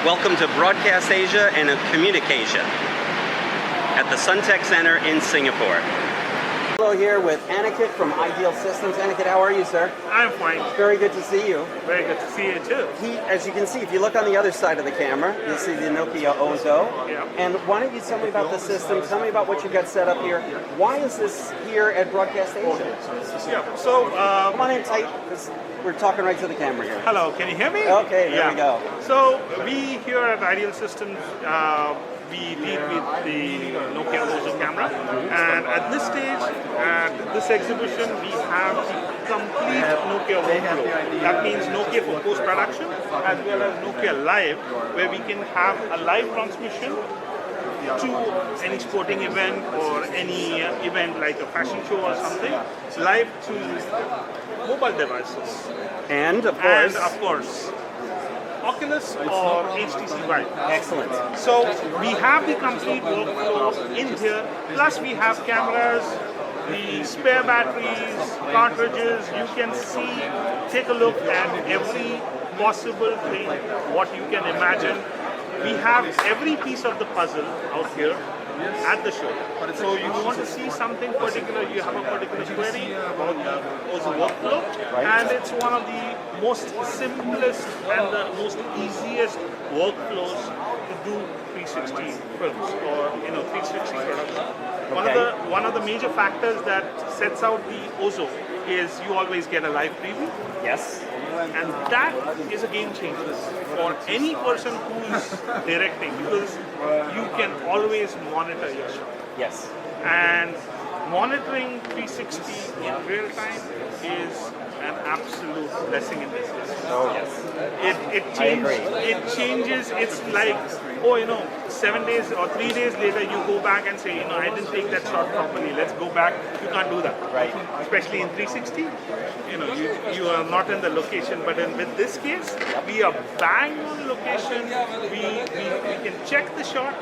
Welcome to Broadcast Asia and Communication at the Suntec Center in Singapore. Hello, here with Aniket from Ideal Systems. Aniket, how are you, sir? I'm fine. Very good to see you. Very good to see you too. As you can see, if you look on the other side of the camera, you'll see the Nokia OZO. Yeah. And why don't you tell me about the system? Tell me about what you've got set up here. Why is this here at Broadcast Asia? Yeah. So, Come on in tight, because we're talking right to the camera here. hello. Can you hear me? Okay, there we go. So we here at Ideal Systems, we deal with the Nokia OZO camera, and at this stage, at this exhibition, we have the complete Nokia workflow. That means Nokia for post-production, as well as Nokia Live, where we can have a live transmission to any sporting event or any event like a fashion show or something, live to mobile devices. And of course, Oculus or HTC Vive. excellent. So we have the complete workflow in here, plus we have cameras, the spare batteries, cartridges. You can see, take a look at every possible thing, what you can imagine. We have every piece of the puzzle out here at the show. So you want to see something particular, you have a particular query about the OZO workflow, and it's one of the most simplest and the most easiest workflows to do 360 films or 360 production. One of the major factors that sets out the OZO is you always get a live preview. Yes. And that is a game changer for any person who's directing, because you can always monitor your shot. Yes. And monitoring 360 in real time is an absolute blessing in this business. Oh, yes. It changes. It's like, 7 daes or 3 days later, you go back and say, I didn't take that shot properly. Let's go back. You can't do that. Right. Especially in 360, you are not in the location. But with this case, we are bang on location. We can check the shot,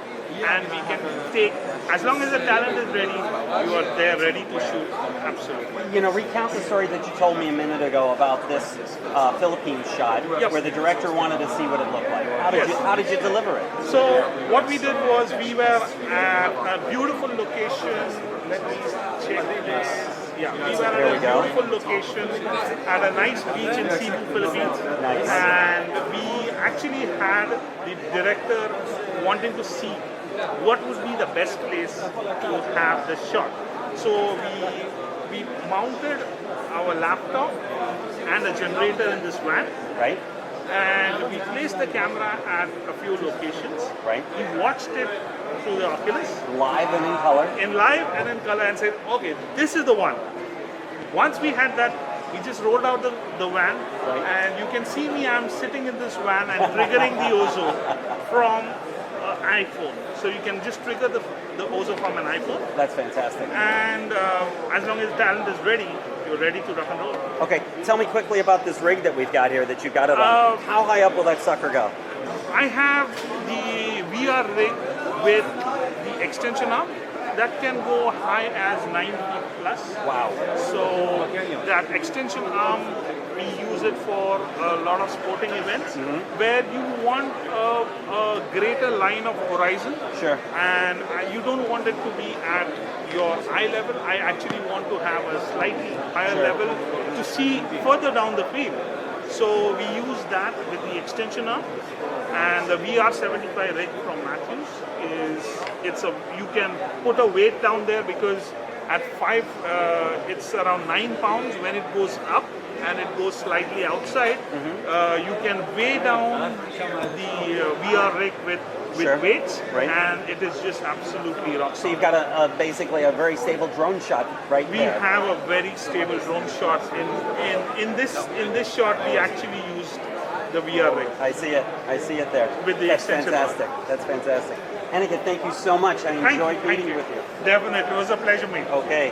and we can take, as long as the talent is ready, you are there ready to shoot. Absolutely. Recount the story that you told me a minute ago about this Philippines shot, where the director wanted to see what it looked like. How did you deliver it? So what we did was we were at a beautiful location. Let me check this. Yeah, we were at a beautiful location at a nice beach in Cebu, Philippines. Nice. And we actually had the director wanting to see what would be the best place to have the shot. So we mounted our laptop and a generator in this van. Right. And we placed the camera at a few locations. Right. We watched it through the Oculus. Live and in color. In live and in color, and said, okay, this is the one. Once we had that, we just rolled out the van, and you can see me, I'm sitting in this van and triggering the OZO from an iPhone. So you can just trigger the OZO from an iPhone. That's fantastic. And as long as talent is ready, you're ready to rock and roll. Okay, tell me quickly about this rig that we've got here that you got it on. How high up will that sucker go? I have the VR rig with the extension arm that can go high as 9 feet plus. Wow. So that extension arm, we use it for a lot of sporting events where you want a greater line of horizon. Sure. And you don't want it to be at your eye level. I actually want to have a slightly higher level to see further down the field. So we use that with the extension arm, and the VR75 rig from Matthews you can put a weight down there, because at 5 it's around 9 pounds. When it goes up and it goes slightly outside, you can weigh down the VR rig with weights, and it is just absolutely rock. So you've got basically a very stable drone shot there. We have a very stable drone shot. In this shot, we actually used the VR rig. I see it there. With the extension. That's fantastic. Aniket, thank you so much. I enjoyed meeting with you. Definitely, it was a pleasure, mate. Okay.